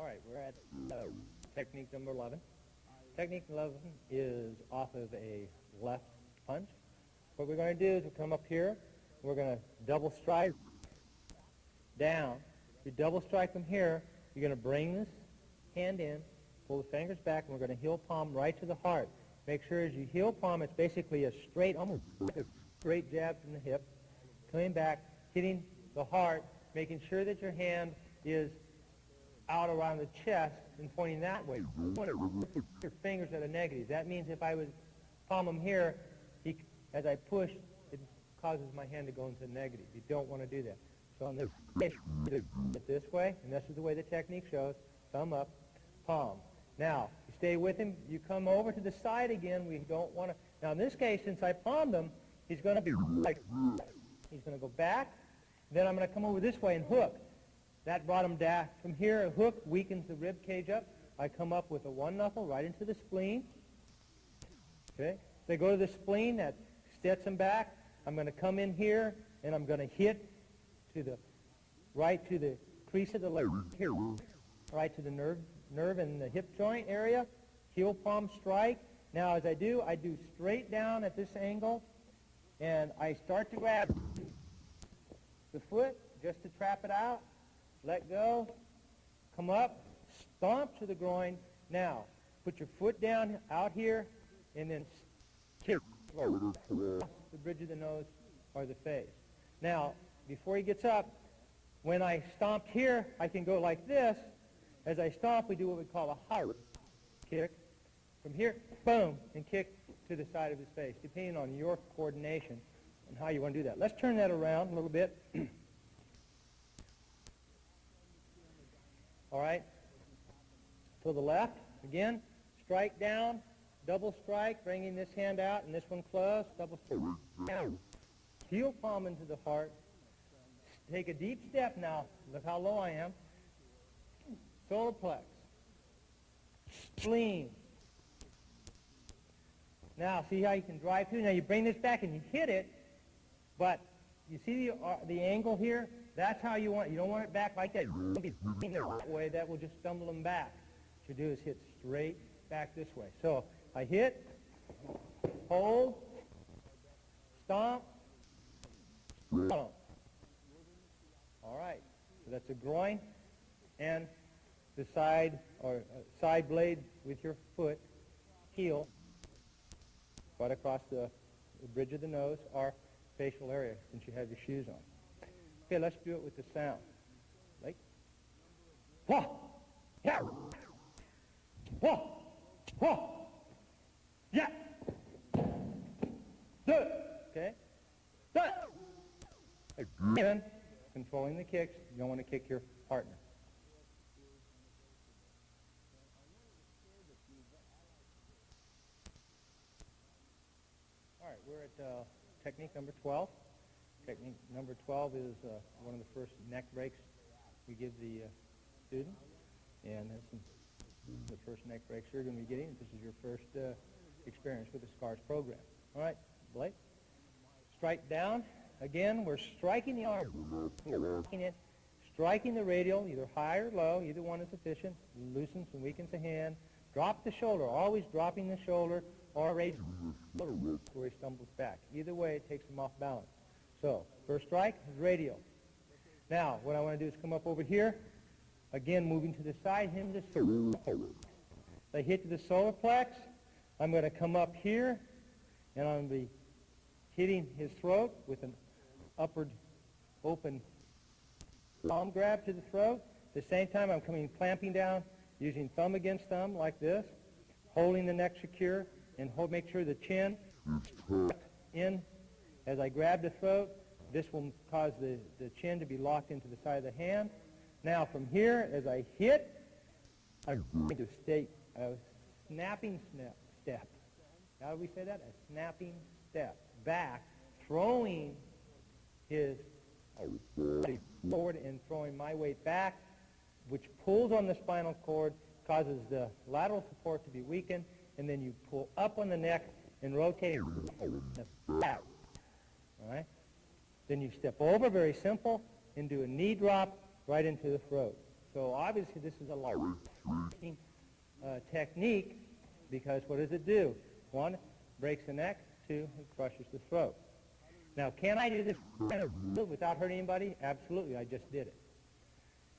right, we're at technique number 11. Technique 11 is off of a left punch. What we're going to do is we'll come up here. We're going to double strike down. If you double strike from here, you're going to bring this hand in, pull the fingers back, and we're going to heel palm right to the heart. Make sure as you heel palm, it's basically a straight, almost like a straight jab from the hip, coming back, hitting the heart, making sure that your hand is out around the chest and pointing that way. You want to put your fingers at a negative. That means if I would palm them here, as I push, it causes my hand to go into negative. You don't want to do that. So on this, it this way, and this is the way the technique shows. Thumb up, palm. Now, you stay with him. You come over to the side again. We don't want to. Now, in this case, since I palmed him, he's going to be like, he's going to go back. Then I'm going to come over this way and hook. That brought him down. From here, a hook weakens the rib cage up. I come up with a one knuckle right into the spleen. Okay. They go to the spleen. That sets him back. I'm going to come in here, and I'm going to hit to the right to the crease of the leg here, right to the nerve in the hip joint area. Heel palm strike. Now, as I do straight down at this angle, and I start to grab the foot just to trap it out. Let go, come up, stomp to the groin. Now, put your foot down out here, and then kick the bridge of the nose or the face. Now, before he gets up, when I stomped here, I can go like this. As I stomp, we do what we call a hop kick. From here, boom, and kick to the side of his face, depending on your coordination and how you want to do that. Let's turn that around a little bit. All right, to the left, again, strike down, double strike, bringing this hand out and this one close, double strike down. Heel palm into the heart. Take a deep step now. Look how low I am. Solar plex. Spleen. Now, see how you can drive through? Now, you bring this back and you hit it, but you see the angle here? That's how you want it. You don't want it back like that. That way, that will just stumble them back. What you do is hit straight back this way. So I hit, hold, stomp, stomp. All right. So that's a groin and the side or side blade with your foot, heel, right across the bridge of the nose or facial area since you have your shoes on. Okay, let's do it with the sound. Like, whoa, yeah, whoa, whoa, yeah, do it, okay, do it. Again, controlling the kicks. You don't want to kick your partner. All right, we're at technique number 12. Technique number 12 is one of the first neck breaks we give the student, and that's the first neck breaks you're going to be getting if this is your first experience with the SCARS program. All right, Blake, strike down. Again, we're striking the arm, striking the radial, either high or low, either one is sufficient, loosens and weakens the hand. Drop the shoulder, always dropping the shoulder, or raise where he stumbles back. Either way, it takes him off balance. So, first strike is radial. Now, what I want to do is come up over here. Again, moving to the side, him to the solar plex. I hit to the solar plex. I'm going to come up here, and I'm going to be hitting his throat with an upward open palm grab to the throat. At the same time, I'm coming clamping down, using thumb against thumb like this, holding the neck secure, and make sure the chin is in. As I grab the throat, this will cause the chin to be locked into the side of the hand. Now, from here, as I hit, I'm going to stay a snapping step. How do we say that? A snapping step. Back, throwing his body forward and throwing my weight back, which pulls on the spinal cord, causes the lateral support to be weakened, and then you pull up on the neck and rotate back. All right? Then you step over, very simple, and do a knee drop right into the throat. So obviously this is a long technique, because what does it do? One, breaks the neck. Two, it crushes the throat. Now, can I do this without hurting anybody? Absolutely, I just did it.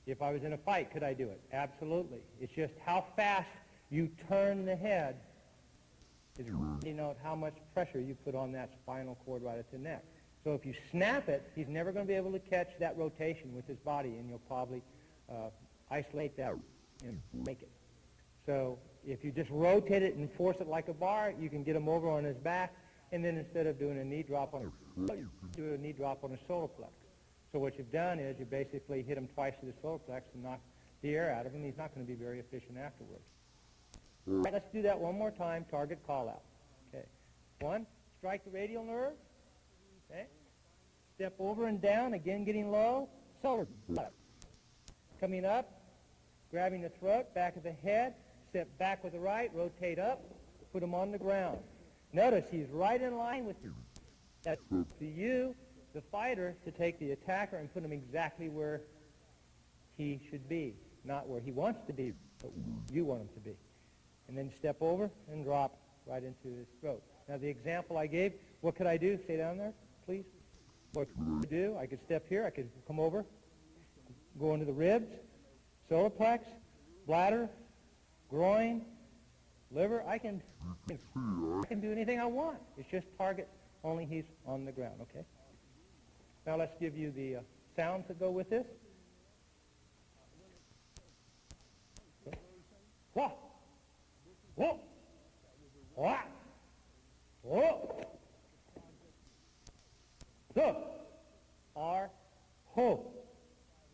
If I was in a fight, could I do it? Absolutely. It's just how fast you turn the head is denote how much pressure you put on that spinal cord right at the neck. So if you snap it, he's never going to be able to catch that rotation with his body, and you'll probably isolate that and make it. So if you just rotate it and force it like a bar, you can get him over on his back, and then instead of doing a knee drop on do a knee drop on a solar plex. So what you've done is you basically hit him twice to the solar plex and knock the air out of him. He's not going to be very efficient afterwards. All right, let's do that one more time. Target call out. Okay. One, strike the radial nerve. Okay. Step over and down, again getting low. Solar plex. Coming up, grabbing the throat, back of the head. Step back with the right, rotate up, put him on the ground. Notice he's right in line with you. That's to you, the fighter, to take the attacker and put him exactly where he should be. Not where he wants to be, but you want him to be. And then step over and drop right into his throat. Now the example I gave, what could I do? Stay down there, please. What could I do? I could step here, I could come over, go into the ribs, solar plex, bladder, groin, liver. I can do anything I want. It's just target, only he's on the ground, okay? Now let's give you the sounds that go with this. Okay. Wah, wah, wah, wah. So, R, ho.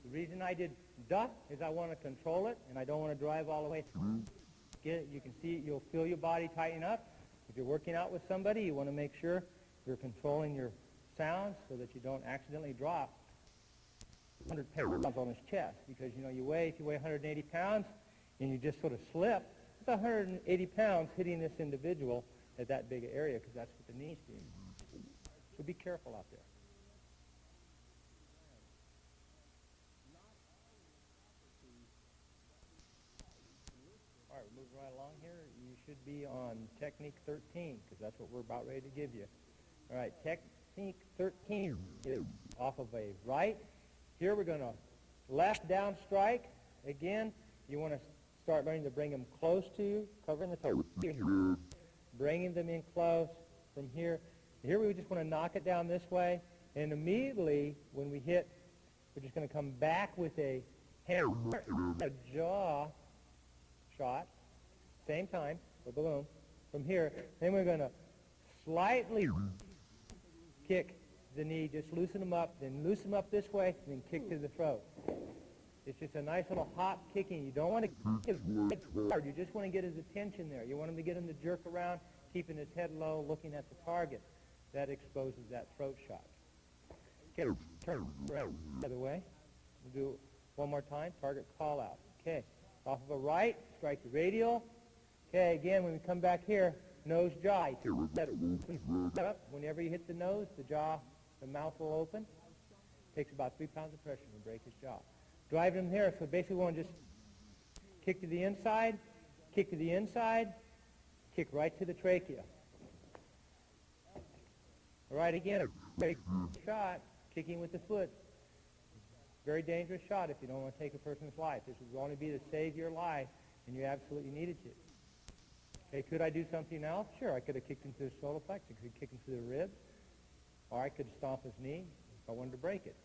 The reason I did duh is I want to control it, and I don't want to drive all the way through. Get it, you can see it, you'll feel your body tighten up. If you're working out with somebody, you want to make sure you're controlling your sounds so that you don't accidentally drop 100 pounds on his chest. Because, you know, if you weigh 180 pounds and you just sort of slip, it's 180 pounds hitting this individual at that big area, because that's what the knee's doing. So be careful out there. All right, we're moving right along here. You should be on technique 13, because that's what we're about ready to give you. All right, technique 13 is off of a right. Here we're going to left down strike. Again, you want to start learning to bring them close to you, covering the toe. Bringing them in close from here. Here we just want to knock it down this way, and immediately when we hit, we're just going to come back with a jaw shot, same time, the balloon, from here. Then we're going to slightly kick the knee, just loosen them up, then loosen them up this way, and then kick to the throat. It's just a nice little hop kicking. You don't want to kick hard. You just want to get his attention there. You want him to get him to jerk around, keeping his head low, looking at the target. That exposes that throat shot. Okay, turn around the other way. We'll do it one more time. Target call out. Okay, off of a right, strike the radial. Okay, again, when we come back here, nose jaw. Whenever you hit the nose, the jaw, the mouth will open. Takes about 3 pounds of pressure to break his jaw. Drive him here, so basically we want to just kick to the inside, kick to the inside, kick right to the trachea. All right, again, a shot, kicking with the foot. Very dangerous shot if you don't want to take a person's life. This would only be to save your life, and you absolutely needed to. Okay, could I do something else? Sure, I could have kicked him to the solar plex. I could kick him to the ribs, or I could stomp his knee if I wanted to break it.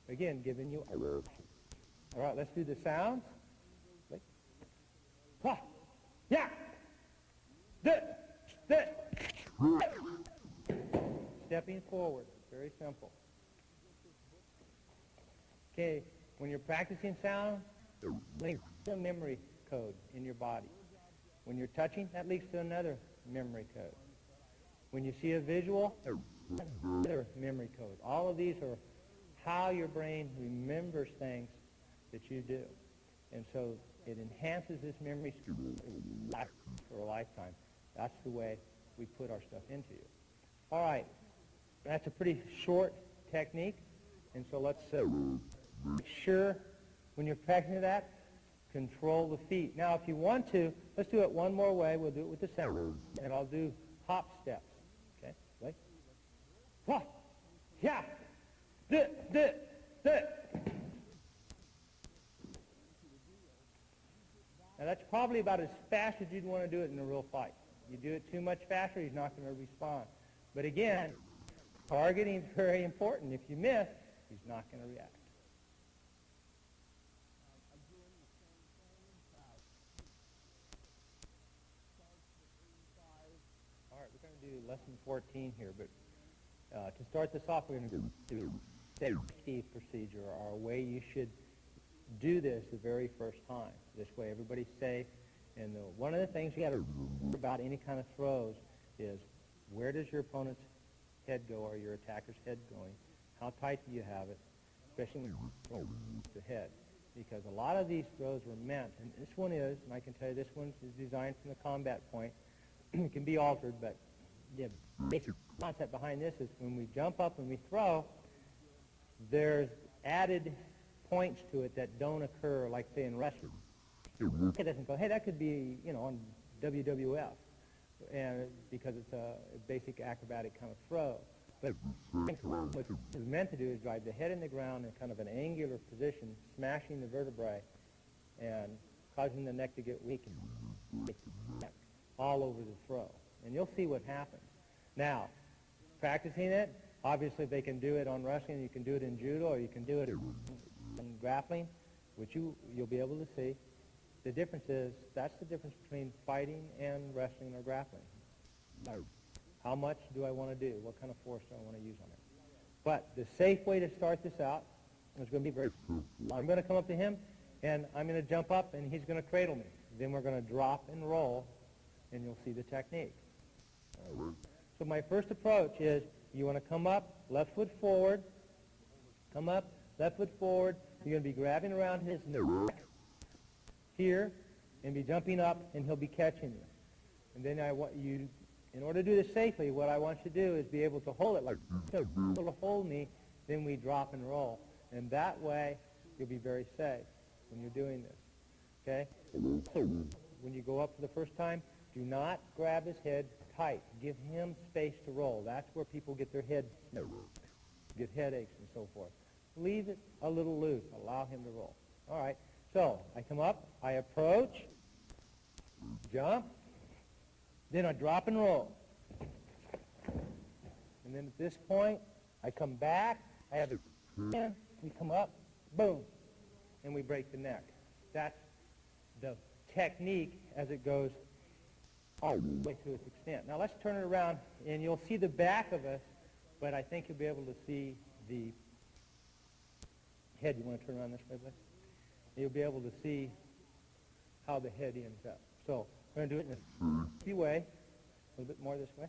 Again, giving you a rib. All right, let's do the sounds. Ha, yeah, stepping forward, very simple. Okay, when you're practicing sound, link to memory code in your body. When you're touching, that leads to another memory code. When you see a visual, another memory code. All of these are how your brain remembers things that you do. And so it enhances this memory for a lifetime. That's the way we put our stuff into you. All right, that's a pretty short technique. And so let's make sure When you're practicing that, control the feet. Now, if you want to, let's do it one more way. We'll do it with the center, and I'll do hop steps. Okay, like, wah, yeah, duh, duh, duh. Now, that's probably about as fast as you'd want to do it in a real fight. You do it too much faster, he's not going to respond. But again, targeting is very important. If you miss, he's not going to react. All right, we're going to do lesson 14 here, but to start this off, we're going to do safety procedure, or a way you should do this the very first time. This way everybody's safe. And one of the things you got to remember about any kind of throws is, where does your opponent's head go, or your attacker's head going? How tight do you have it, especially when you throw the head? Because a lot of these throws were meant, and this one is, and I can tell you this one is designed from the combat point. It can be altered, but the basic concept behind this is, when we jump up and we throw, there's added points to it that don't occur, like, say, in wrestling. It doesn't go, hey, that could be, on WWF, and because it's a basic acrobatic kind of throw. But what it's meant to do is drive the head in the ground in kind of an angular position, smashing the vertebrae and causing the neck to get weak and all over the throw. And you'll see what happens. Now, practicing it, obviously they can do it on wrestling, you can do it in judo, or you can do it in grappling, which you'll be able to see. The difference is, that's the difference between fighting and wrestling or grappling. How much do I want to do? What kind of force do I want to use on it? But the safe way to start this out is going to be very simple. I'm going to come up to him, and I'm going to jump up, and he's going to cradle me. Then we're going to drop and roll, and you'll see the technique. So my first approach is, you want to come up, left foot forward, come up, left foot forward. You're going to be grabbing around his neck here, and be jumping up, and he'll be catching you. And then I want you, in order to do this safely, what I want you to do is be able to hold it like, able to hold me, then we drop and roll. And that way, you'll be very safe when you're doing this. Okay? When you go up for the first time, do not grab his head tight. Give him space to roll. That's where people get their head, get headaches and so forth. Leave it a little loose. Allow him to roll. All right. So I come up, I approach, jump, then I drop and roll. And then at this point, I come back, I have it, we come up, boom, and we break the neck. That's the technique as it goes all the way to its extent. Now let's turn it around, and you'll see the back of us, but I think you'll be able to see the head. You want to turn around this way, please? You'll be able to see how the head ends up. So we're going to do it in a safety way, a little bit more this way,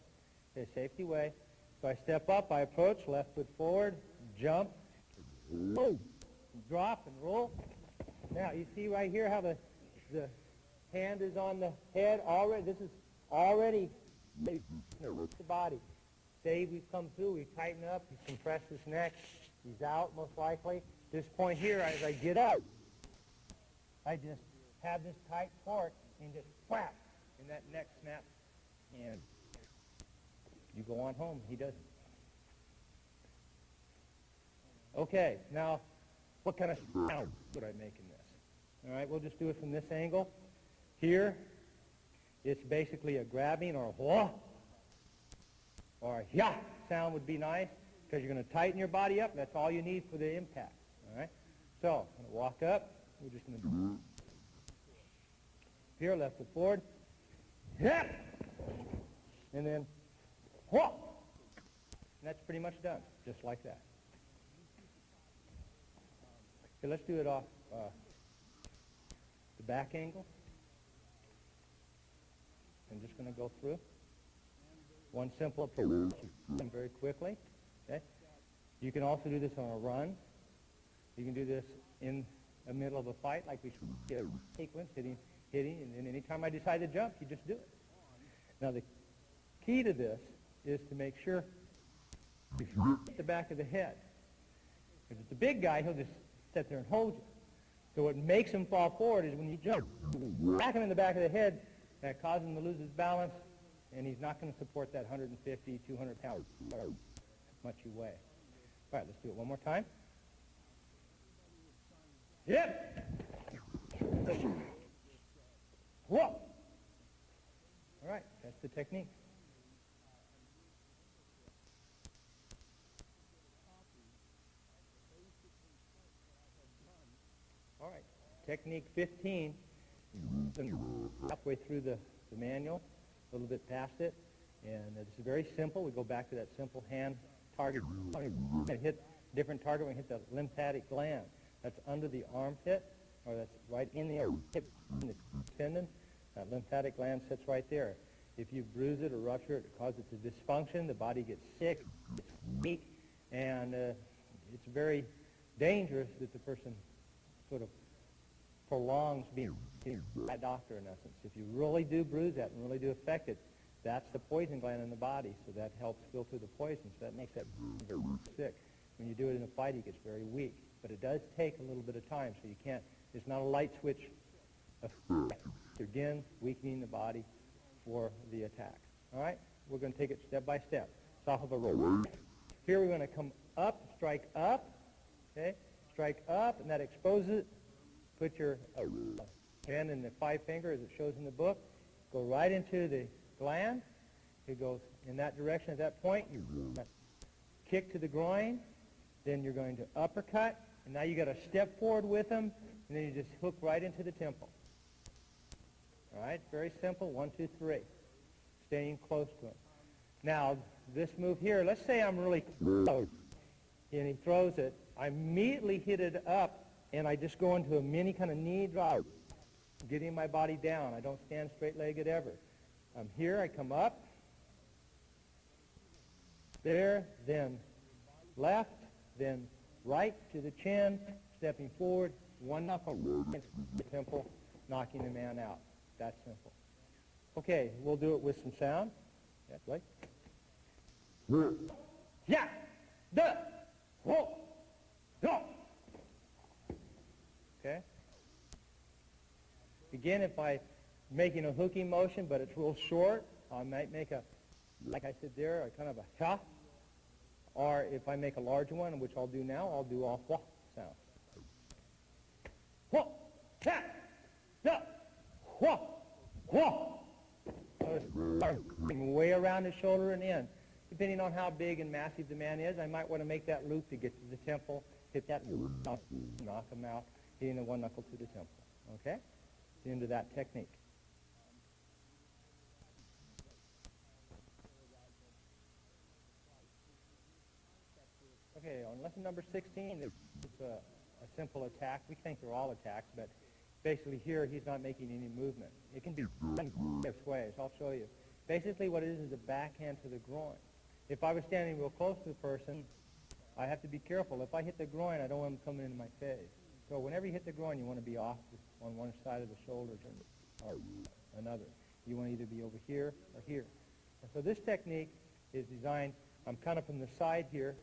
a safety way. So I step up, I approach, left foot forward, jump, boom, drop and roll. Now you see right here how the hand is on the head already. This is already the body. Say we've come through, we tighten up, we compress his neck, he's out most likely. This point here, as I get out, I just have this tight torque and just whap, and that neck snaps, and you go on home. He doesn't. Okay, now, what kind of sound would I make in this? All right, we'll just do it from this angle. Here, it's basically a grabbing or a whoa, or a yeah sound would be nice, because you're going to tighten your body up. That's all you need for the impact. All right, so I'm going to walk up. We're just going to do here, left foot forward, yeah, and then whoa, and that's pretty much done, just like that. Okay, let's do it off the back angle. I'm just going to go through one simple approach, and very quickly. Okay, you can also do this on a run. You can do this in the middle of a fight, like we get a sequence, hitting, and then anytime I decide to jump, you just do it. Now the key to this is to make sure you hit the back of the head. If it's a big guy, he'll just sit there and hold you. So what makes him fall forward is when you jump, whack him in the back of the head, that causes him to lose his balance, and he's not going to support that 150, 200 pounds, however much you weigh. All right, let's do it one more time. Yep. Whoa. All right, that's the technique. All right, technique 15, halfway through the manual, a little bit past it, and it's very simple. We go back to that simple hand target. And hit different target when we hit the lymphatic gland. That's under the armpit, or that's right in the hip tendon. That lymphatic gland sits right there. If you bruise it or rupture it, it causes a dysfunction. The body gets sick, gets weak, and it's very dangerous that the person sort of prolongs being a doctor in essence. If you really do bruise that and really do affect it, that's the poison gland in the body, so that helps filter the poison, so that makes that very sick. When you do it in a fight, he gets very weak. But it does take a little bit of time, so you can't, it's not a light switch effect. Again, weakening the body for the attack. All right? We're going to take it step by step. It's off of a rope. Here we're going to come up, strike up, okay? Strike up, and that exposes it. Put your hand in the 5 finger, as it shows in the book. Go right into the gland. It goes in that direction at that point. You kick to the groin. Then you're going to uppercut. And now you got to step forward with them. And then you just hook right into the temple. All right? Very simple. 1, 2, 3. Staying close to him. Now, this move here, let's say I'm really close. And he throws it. I immediately hit it up. And I just go into a mini kind of knee drop, getting my body down. I don't stand straight-legged ever. I'm here, I come up, there, then left, then right to the chin, stepping forward, one knuckle against the temple, knocking the man out. That's simple. Okay, we'll do it with some sound. Yeah, right? Yeah, duh, whoa, go. Okay? Again, if I'm making a hooking motion, but it's real short, I might make a, like I said there, a kind of a ha. Or if I make a larger one, which I'll do now, I'll do a wha sound. Wha, ha, da, wha, wha. Way around the shoulder and in. Depending on how big and massive the man is, I might want to make that loop to get to the temple, hit that, knock him out. Hitting the one knuckle to the temple. Okay? The end of that technique. Okay, on lesson number 16, it's a simple attack. We think they're all attacks, but basically here he's not making any movement. It can be done various ways. I'll show you. Basically what it is a backhand to the groin. If I was standing real close to the person, I have to be careful. If I hit the groin, I don't want him coming into my face. So whenever you hit the groin, you want to be off on one side of the shoulders or another. You want to either be over here or here. And so this technique is designed, I'm kind of from the side here.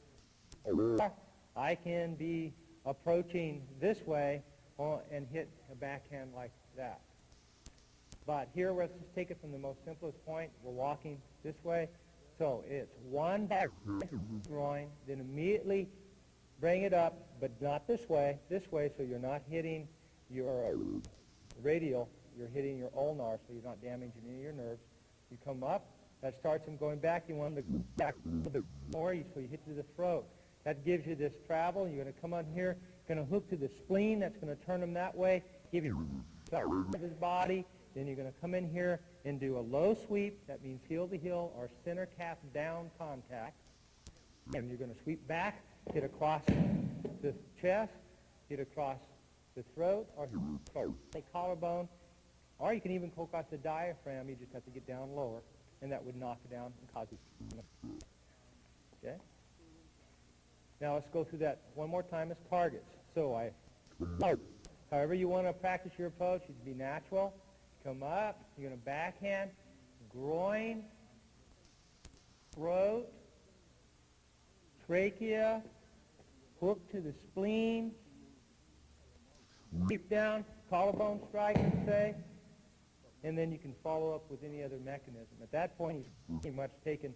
I can be approaching this way and hit a backhand like that. But here, let's just take it from the most simplest point. We're walking this way. So it's one back groin, then immediately bring it up, but not this way, so you're not hitting your radial, you're hitting your ulnar, so you're not damaging any of your nerves. You come up, that starts him going back, you want him to go back a little bit more, so you hit to the throat. That gives you this travel, you're going to come on here, going to hook to the spleen, that's going to turn him that way, give you his body, then you're going to come in here and do a low sweep, that means heel to heel, or center calf down contact, and you're going to sweep back, hit across the chest, hit across the throat, or the collarbone, or you can even go across the diaphragm. You just have to get down lower, and that would knock it down and cause it. Okay? Now let's go through that one more time as targets. So however you want to practice your approach, you should be natural. Come up, you're going to backhand, groin, throat, trachea, hook to the spleen, deep down, collarbone strike, let's say, and then you can follow up with any other mechanism. At that point, he's pretty much taken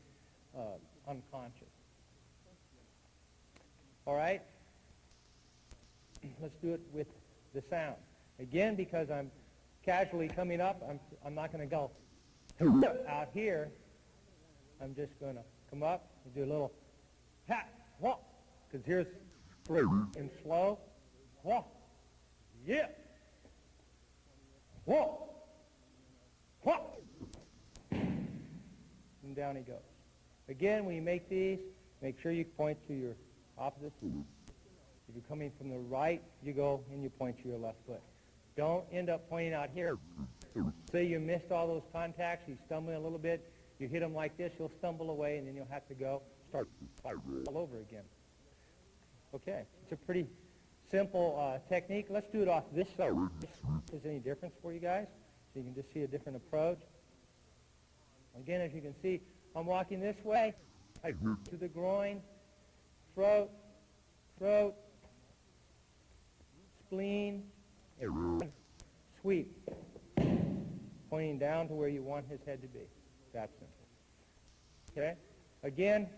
unconscious. All right? Let's do it with the sound. Again, because I'm casually coming up, I'm not going to go out here. I'm just going to come up and do a little hat, walk, because here's and slow, walk, yeah, walk, walk, and down he goes. Again, when you make these, make sure you point to your opposite. If you're coming from the right, you go and you point to your left foot. Don't end up pointing out here. Say you missed all those contacts, you're stumbling a little bit, you hit them like this, you'll stumble away, and then you'll have to go start all over again. Okay, it's a pretty simple technique. Let's do it off this side. Is there any difference for you guys? So you can just see a different approach. Again, as you can see, I'm walking this way, to the groin, throat, spleen, sweep, pointing down to where you want his head to be. That simple. Okay? Again,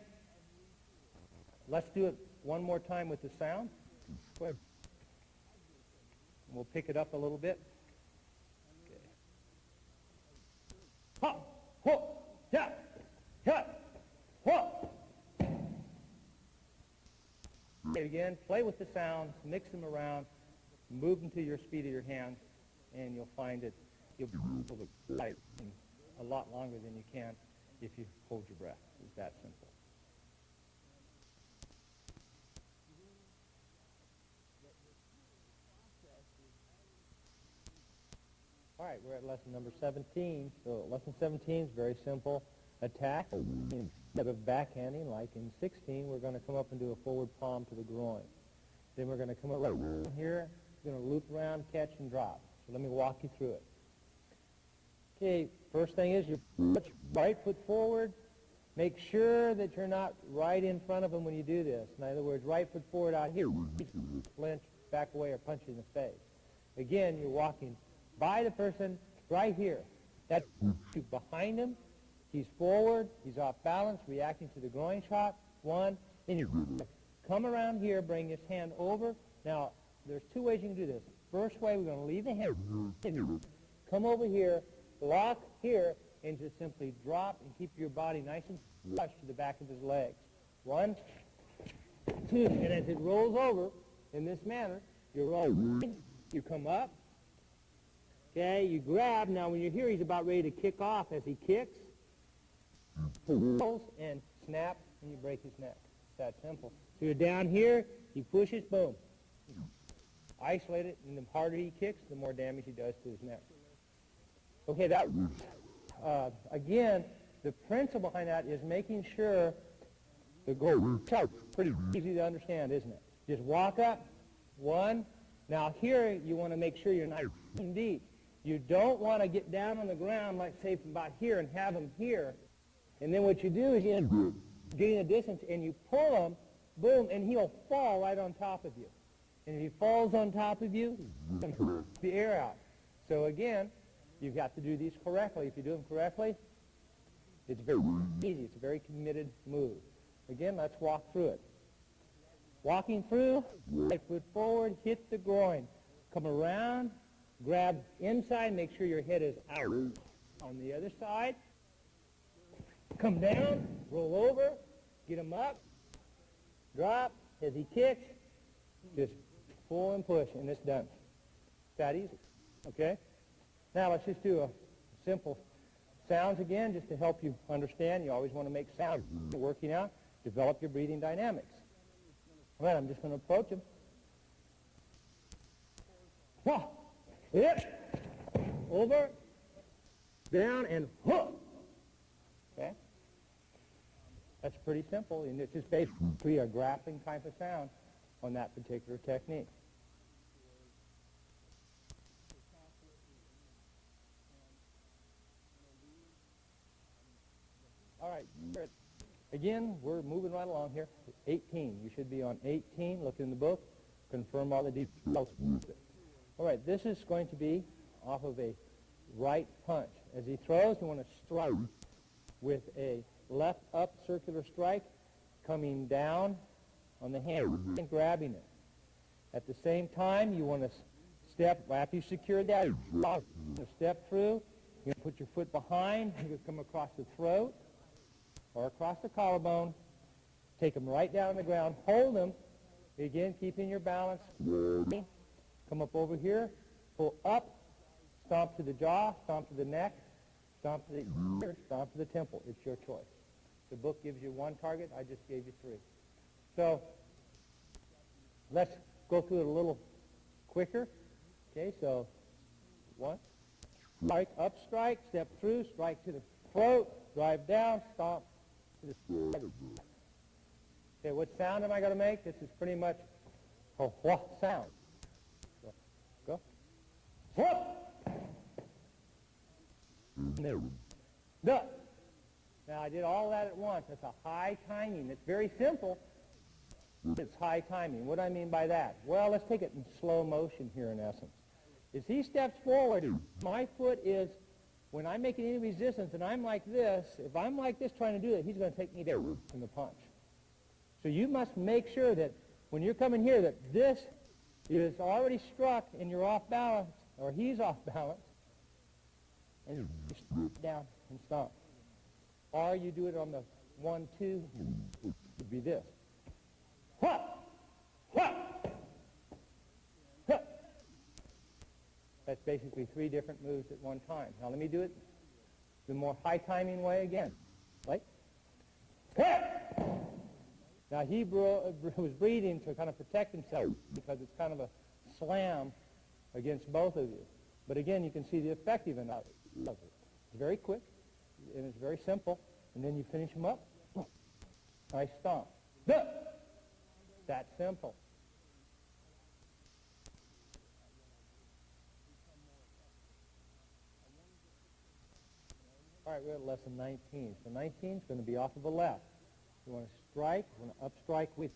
let's do it one more time with the sound. Go ahead. We'll pick it up a little bit. Okay. Ha, ho, ya, ya, ho. Okay, again, play with the sounds, mix them around, move them to your speed of your hands, and you'll find that you'll be able to fight a lot longer than you can if you hold your breath. It's that simple. All right, we're at lesson number 17. So lesson 17 is very simple. Attack. Instead of backhanding, like in 16, we're going to come up and do a forward palm to the groin. Then we're going to come around here. We're going to loop around, catch, and drop. So let me walk you through it. Okay, first thing is you put your right foot forward. Make sure that you're not right in front of him when you do this. In other words, right foot forward out here. Flinch, back away, or punch you in the face. Again, you're walking by the person right here. That's behind him. He's forward. He's off balance, reacting to the groin shot. One. Then you come around here, bring his hand over. Now, there's two ways you can do this. First way, we're going to leave the hand. Come over here, lock here, and just simply drop and keep your body nice and flush to the back of his legs. One, two, and as it rolls over in this manner, you roll. You come up. Okay, you grab. Now, when you're here, he's about ready to kick off. As he kicks, pulls and snap, and you break his neck. It's that simple. So you're down here, he pushes, boom. Isolate it, and the harder he kicks, the more damage he does to his neck. Okay, that again, the principle behind that is making sure the goal. Pretty easy to understand, isn't it? Just walk up, one. Now here, you want to make sure you're not deep. You don't want to get down on the ground, like say from about here, and have him here. And then what you do is you gain a distance, and you pull him, boom, and he'll fall right on top of you. And if he falls on top of you, the air out. So again, you've got to do these correctly. If you do them correctly, it's very easy. It's a very committed move. Again, let's walk through it. Walking through, right foot forward, hit the groin. Come around, grab inside, make sure your head is out. On the other side, come down, roll over, get him up, drop. As he kicks, just pull and push, and it's done. It's that easy. Okay? Now let's just do a simple sounds again, just to help you understand. You always want to make sounds working out. Develop your breathing dynamics. All right, I'm just going to approach him. Hit, over, down, and hook. Okay? That's pretty simple, and it's just basically a grappling type of sound on that particular technique. All right, again, we're moving right along here. 18, you should be on 18. Look in the book, confirm all the details. All right, this is going to be off of a right punch. As he throws, you want to strike with a left up circular strike, coming down on the hand and grabbing it. At the same time, you want to step, after you secure that, step through. You're going to put your foot behind. You're going to come across the throat or across the collarbone. Take them right down on the ground. Hold them. Again, keeping your balance. Come up over here. Pull up. Stomp to the jaw. Stomp to the neck. Stomp to the ear. Stomp to the temple. It's your choice. The book gives you one target. I just gave you three. So let's go through it a little quicker. Okay, so one. Strike, up strike, step through, strike to the throat, drive down, stomp to the throat. Okay, what sound am I going to make? This is pretty much a wha sound. So, go. Whoop! Duh. Now, I did all that at once. That's a high timing. It's very simple. It's high timing. What do I mean by that? Well, let's take it in slow motion here in essence. As he steps forward, my foot is, when I'm making any resistance and I'm like this, if I'm like this trying to do it, he's going to take me down in the punch. So you must make sure that when you're coming here that this is already struck and you're off balance, or he's off balance, and you step down and stomp. Or you do it on the 1, 2, it would be this. What? What? That's basically 3 different moves at one time. Now let me do it the more high timing way again. Like, now he was breathing to kind of protect himself because it's kind of a slam against both of you. But again, you can see the effectiveness of it. It's very quick and it's very simple. And then you finish him up. Nice stomp. That simple. All right, we're at lesson 19. So 19 is going to be off of the left. You want to strike, you want to up strike with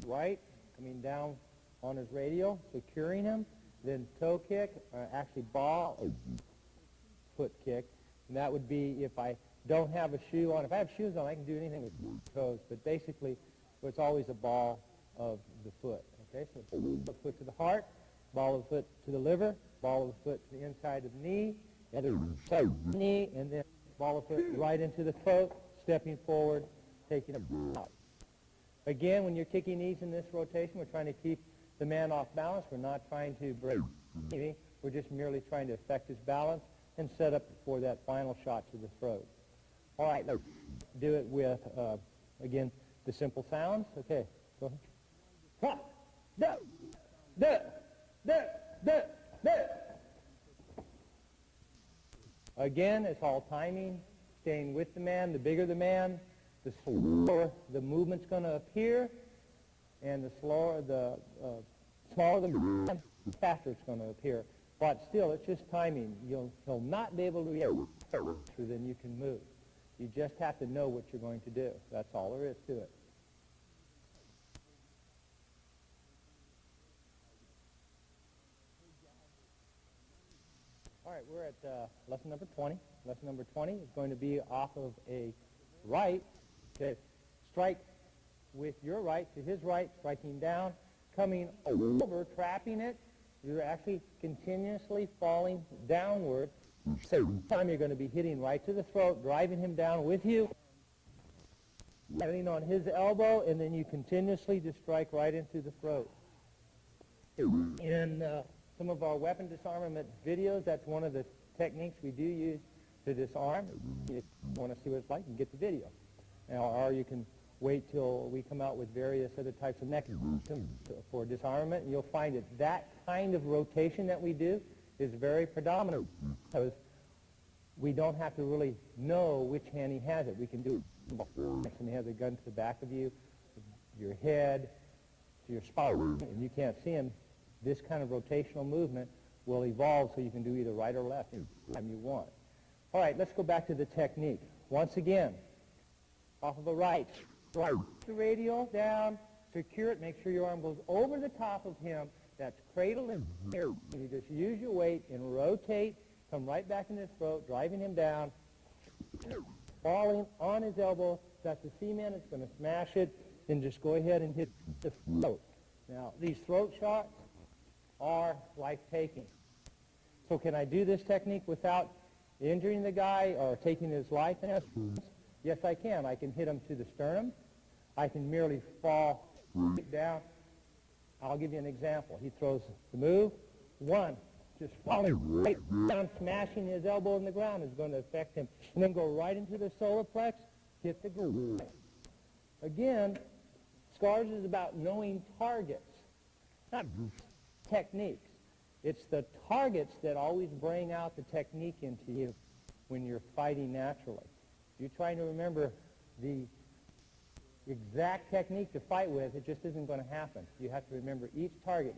right, coming down on his radial, securing him, then toe kick, actually ball, foot kick. And that would be if I don't have a shoe on. If I have shoes on, I can do anything with toes. But basically, it's always a ball of the foot. Okay, so ball of the foot to the heart, ball of the foot to the liver, ball of the foot to the inside of the knee, and then ball of the foot right into the throat, stepping forward, taking it out. Again, when you're kicking these in this rotation, we're trying to keep the man off balance. We're not trying to break anything. We're just merely trying to affect his balance and set up for that final shot to the throat. All right, let's do it with, again, the simple sounds. Okay, go ahead. Again, it's all timing, staying with the man. The bigger the man, the slower the movement's going to appear, and the smaller the man, the faster it's going to appear. But still, it's just timing. He'll not be able to react faster than you can move. You just have to know what you're going to do. That's all there is to it. All right, we're at lesson number 20. Lesson number 20 is going to be off of a right. Okay, strike with your right to his right, striking down, coming over, trapping it. You're actually continuously falling downward. So time you're going to be hitting right to the throat, driving him down with you, landing on his elbow, and then you continuously just strike right into the throat. In some of our weapon disarmament videos, that's one of the techniques we do use to disarm. If you want to see what it's like, you can get the video. Now, or you can wait till we come out with various other types of mechanisms for disarmament, and you'll find that that kind of rotation that we do is very predominant because we don't have to really know which hand he has it. We can do it. And he has a gun to the back of you, your head, to your spine, and you can't see him. This kind of rotational movement will evolve so you can do either right or left anytime you want. All right, let's go back to the technique. Once again, off of the right, the radial down, secure it, make sure your arm goes over the top of him, That's cradle and here. You just use your weight and rotate, come right back in his throat, driving him down, falling on his elbow. That's the cement. It's going to smash it. Then just go ahead and hit the throat. Now, these throat shots are life-taking. So can I do this technique without injuring the guy or taking his life? Yes, I can. I can hit him to the sternum. I can merely fall down. I'll give you an example. He throws the move. One, just falling right down, smashing his elbow in the ground is going to affect him. And then go right into the solar plex, hit the groove. Again, SCARS is about knowing targets, not techniques. It's the targets that always bring out the technique into you when you're fighting naturally. You're trying to remember the exact technique to fight with, it just isn't going to happen. You have to remember each target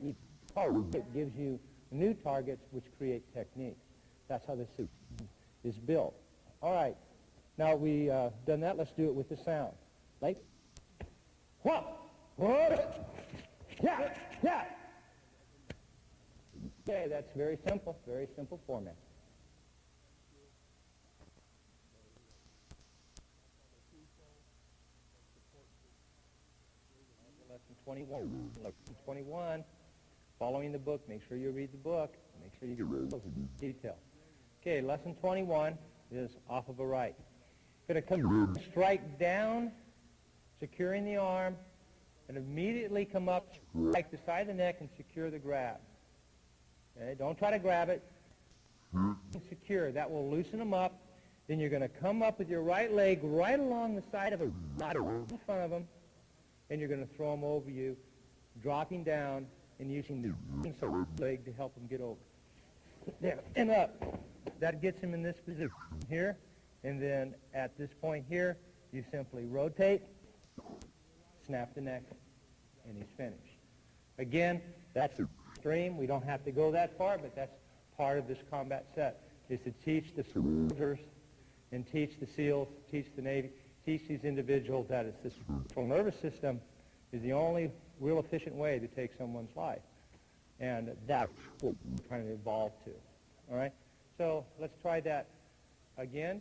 gives you new targets which create techniques. That's how this suit is built. All right. Now we've done that. Let's do it with the sound. Like, yeah, yeah. Okay, that's very simple format. Lesson 21. Lesson 21. Following the book. Make sure you read the book. Make sure you read the detail. Okay, lesson 21 is off of a right. Going to come strike down, securing the arm, and immediately come up, strike the side of the neck, and secure the grab. Okay, don't try to grab it. Secure. That will loosen them up. Then you're going to come up with your right leg right along the side of him, not in front of him, and you're going to throw him over you, dropping down and using the leg to help him get over. There, and up. That gets him in this position here, and then at this point here, you simply rotate, snap the neck, and he's finished. Again, that's extreme. We don't have to go that far, but that's part of this combat set, is to teach the soldiers and teach the SEALs, teach the Navy, teach these individuals that it's this central nervous system is the only real efficient way to take someone's life. And that's what we're trying to evolve to. All right? So let's try that again.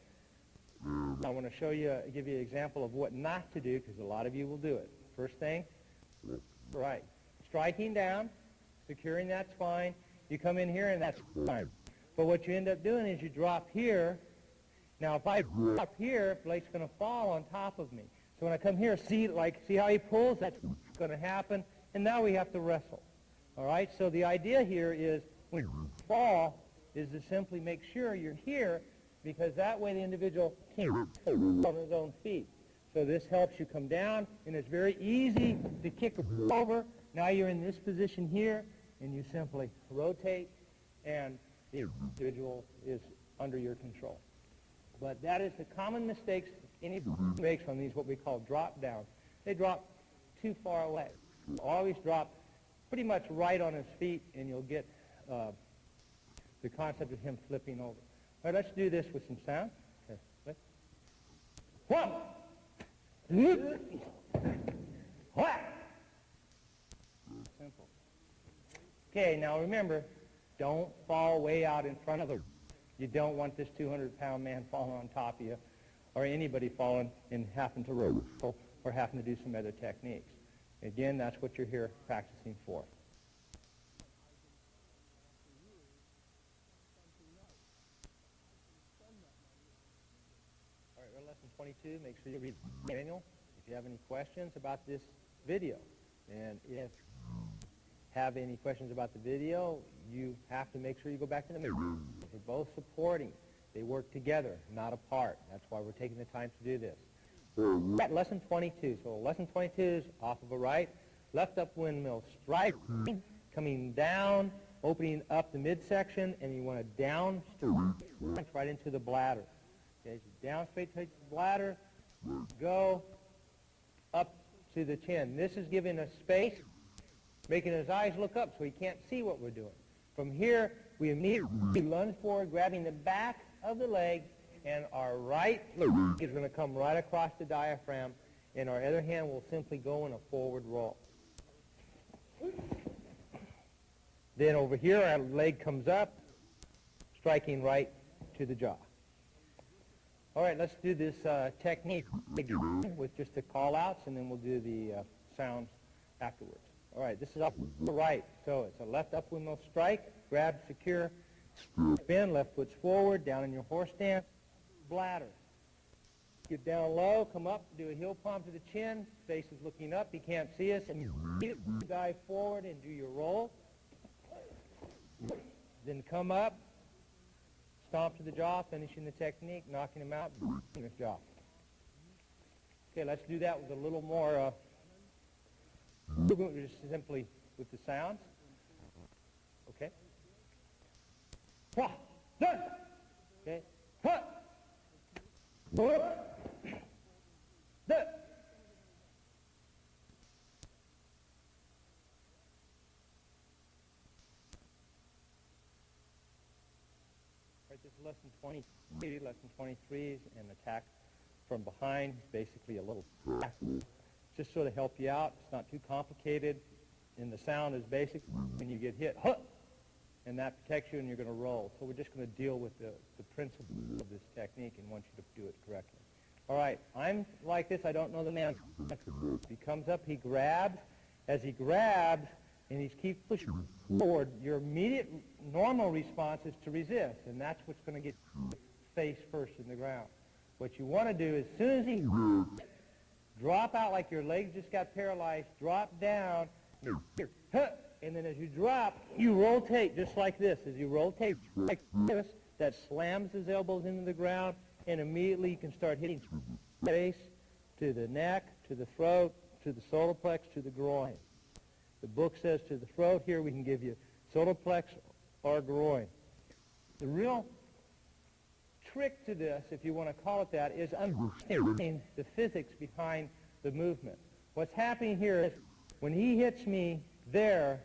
I want to show you, give you an example of what not to do, because a lot of you will do it. First thing, right. Striking down, securing that spine. You come in here, and that's fine. But what you end up doing is you drop here. Now, if I drop here, Blake's going to fall on top of me. So when I come here, see how he pulls? That's going to happen. And now we have to wrestle. All right? So the idea here is when you fall is to simply make sure you're here, because that way the individual can't on his own feet. So this helps you come down, and it's very easy to kick over. Now you're in this position here, and you simply rotate, and the individual is under your control. But that is the common mistakes anybody makes on these, what we call drop downs. They drop too far away. Always drop pretty much right on his feet, and you'll get the concept of him flipping over. All right, let's do this with some sound. Okay. One. Simple. Okay, now remember, don't fall way out in front of him. You don't want this 200-pound man falling on top of you, or anybody falling and having to roll or having to do some other techniques. Again, that's what you're here practicing for. All right, we're lesson 22. Make sure you read the manual. If you have any questions about this video, and if you have any questions about the video, you have to make sure you go back to the manual. They're both supporting. They work together, not apart. That's why we're taking the time to do this. At lesson 22. So lesson 22 is off of a right, left up windmill, strike, coming down, opening up the midsection, and you want to down straight right into the bladder. Okay, so down straight to the bladder, go up to the chin. This is giving us space, making his eyes look up so he can't see what we're doing. From here, we immediately lunge forward, grabbing the back of the leg, and our right leg is going to come right across the diaphragm, and our other hand will simply go in a forward roll. Then over here, our leg comes up, striking right to the jaw. All right, let's do this technique with just the call-outs, and then we'll do the sounds afterwards. All right, this is up to right. So it's a left upwindmill strike, grab, secure, spin, left foot's forward, down in your horse stance, bladder. Get down low, come up, do a heel palm to the chin, face is looking up, he can't see us, and you dive forward and do your roll. Then come up, stomp to the jaw, finishing the technique, knocking him out, in his jaw. Okay, let's do that with a little more just simply with the sounds. Okay. Okay. This is lesson 23, lesson 23 is an attack from behind, basically a little just sort of help you out. It's not too complicated, and the sound is basic. When you get hit, and that protects you, and you're going to roll. So we're just going to deal with the principle of this technique and want you to do it correctly. All right, I'm like this. I don't know the man. He comes up, he grabs. As he grabs, and he keeps pushing forward, your immediate normal response is to resist, and that's what's going to get face first in the ground. What you want to do is, as soon as he drop out like your legs just got paralyzed, drop down, and then as you drop, you rotate just like this. As you rotate like this, that slams his elbows into the ground, and immediately you can start hitting the face, to the neck, to the throat, to the solar plex, to the groin. The book says to the throat. Here we can give you solar plex or groin. The real trick to this, if you want to call it that, is understanding the physics behind the movement. What's happening here is when he hits me there,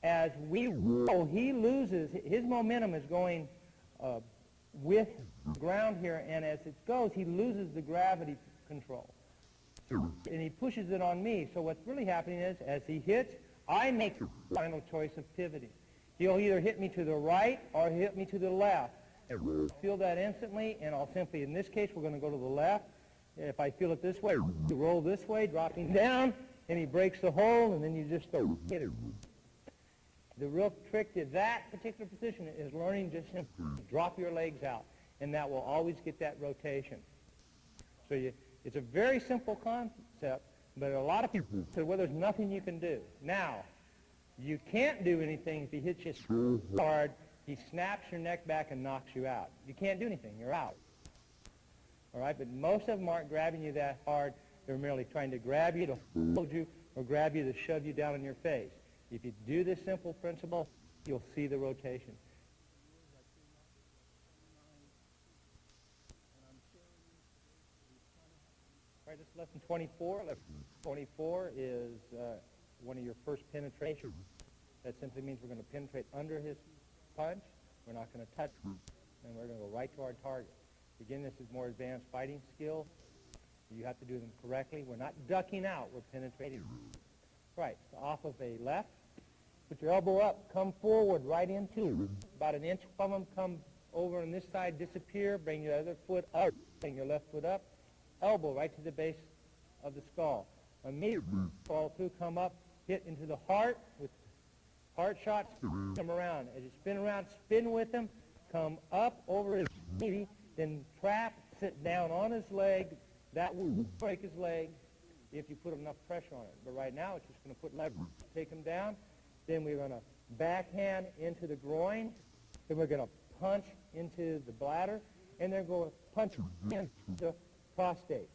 as we roll, he loses, his momentum is going with the ground here, and as it goes, he loses the gravity control. And he pushes it on me. So what's really happening is, as he hits, I make the final choice of pivoting. He'll either hit me to the right or hit me to the left. I'll feel that instantly, and I'll simply, in this case, we're going to go to the left. If I feel it this way, you roll this way, dropping down, and he breaks the hold, and then you just hit it. The real trick to that particular position is learning just simply drop your legs out, and that will always get that rotation. So it's a very simple concept, but a lot of people say, well, there's nothing you can do. Now, you can't do anything if he hits you so hard, he snaps your neck back and knocks you out. You can't do anything. You're out. All right? But most of them aren't grabbing you that hard. They're merely trying to grab you to hold you or grab you to shove you down on your face. If you do this simple principle, you'll see the rotation. All right, this is lesson 24. Lesson 24 is one of your first penetrations. That simply means we're going to penetrate under his punch. We're not going to touch him, and we're going to go right to our target. Again, this is more advanced fighting skill. You have to do them correctly. We're not ducking out. We're penetrating. Right, so off of a left. Put your elbow up. Come forward right into about an inch from him. Come over on this side. Disappear. Bring your other foot up. Bring your left foot up. Elbow right to the base of the skull. Immediately fall through. Come up. Hit into the heart with heart shots. Come around. As you spin around, spin with him. Come up over his knee. Then trap. Sit down on his leg. That will break his leg if you put enough pressure on it. But right now, it's just going to put leverage. Take him down. Then we're going to backhand into the groin. Then we're going to punch into the bladder. And then go punch into the prostate.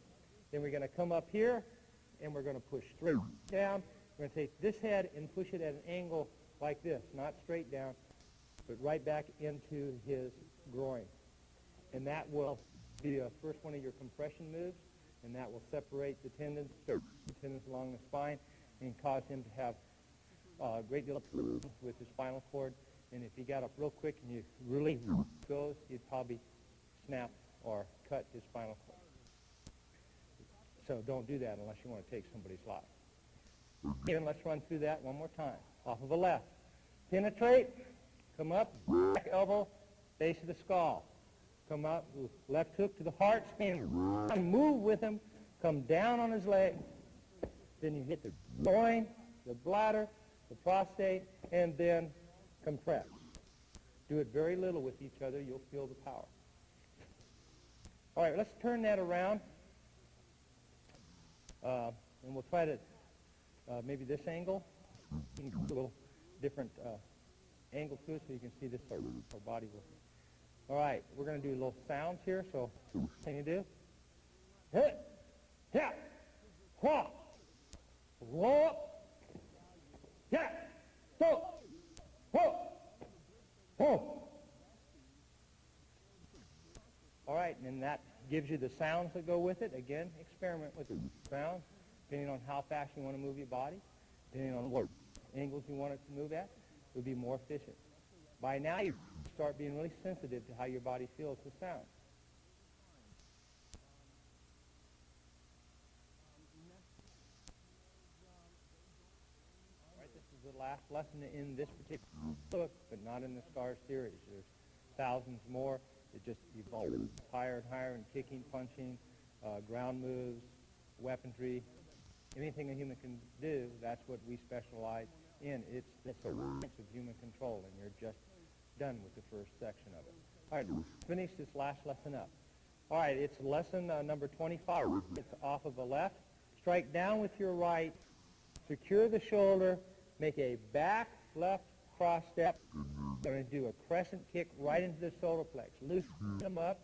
Then we're going to come up here, and we're going to push straight down. We're going to take this head and push it at an angle like this, not straight down, but right back into his groin. And that will be the first one of your compression moves, and that will separate the tendons along the spine and cause him to have a great deal of problems with his spinal cord. And if he got up real quick and you really goes, you'd probably snap or cut his spinal cord. So don't do that unless you want to take somebody's life. And let's run through that one more time. Off of a left. Penetrate, come up, back elbow, base of the skull. Come up, left hook to the heart, spin, move with him, come down on his leg. Then you hit the groin, the bladder, the prostate, and then compress. Do it very little with each other. You'll feel the power. All right, let's turn that around. And we'll try to maybe this angle. A little different angle to it so you can see this our body working. All right, we're going to do little sounds here. So, can you do? Hit, yeah, whoa, whoa, yeah, so, whoa, whoa. All right, and then that gives you the sounds that go with it. Again, experiment with the sounds, depending on how fast you want to move your body, depending on what angles you want it to move at, it would be more efficient. By now, you start being really sensitive to how your body feels with sound. All right, this is the last lesson in this particular book, but not in the SCAR series. There's thousands more. It just evolves higher and higher in kicking, punching, ground moves, weaponry. Anything a human can do, that's what we specialize in. It's the science of human control, and you're just done with the first section of it. All right, finish this last lesson up. All right, it's lesson number 25. It's off of the left. Strike down with your right. Secure the shoulder. Make a back left cross step. You're going to do a crescent kick right into the solar plex. Loosen him up.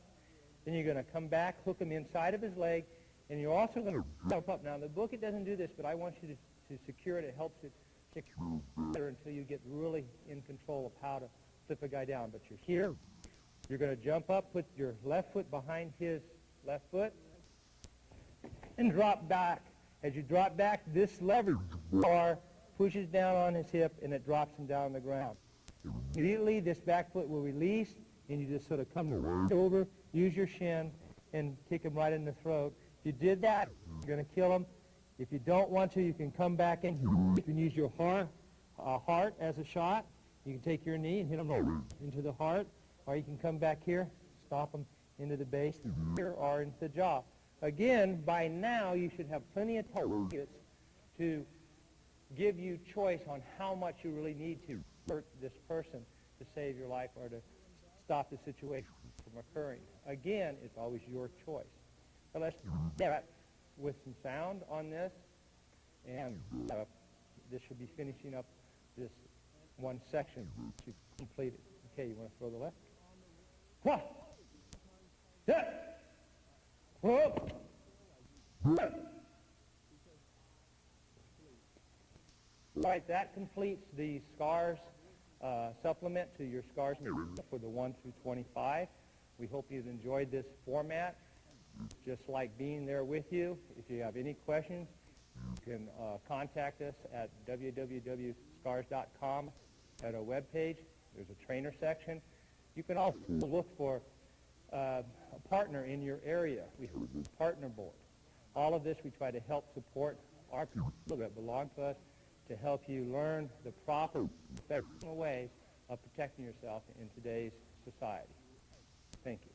Then you're going to come back, hook him inside of his leg, and you're also going to jump up. Now, in the book, it doesn't do this, but I want you to secure it. It helps it secure better until you get really in control of how to flip a guy down. But you're here. You're going to jump up, put your left foot behind his left foot, and drop back. As you drop back, this lever bar pushes down on his hip, and it drops him down on the ground. Immediately, this back foot will release, and you just sort of come right over, use your shin, and kick him right in the throat. If you did that, you're going to kill him. If you don't want to, you can come back in. You can use your heart as a shot. You can take your knee and hit him into the heart, or you can come back here, stop him into the base, here, or into the jaw. Again, by now, you should have plenty of targets to give you choice on how much you really need to hurt this person to save your life or to stop the situation from occurring. Again, it's always your choice. So let's do that with some sound on this, and this should be finishing up this one section to complete it. Okay, you want to throw the left? One, two, whoop. All right, that completes the SCARS supplement to your SCARS for the 1 through 25. We hope you've enjoyed this format. Just like being there with you. If you have any questions, you can contact us at www.scars.com at our webpage. There's a trainer section. You can also look for a partner in your area. We have a partner board. All of this we try to help support our people that belong to us to help you learn the proper professional ways of protecting yourself in today's society. Thank you.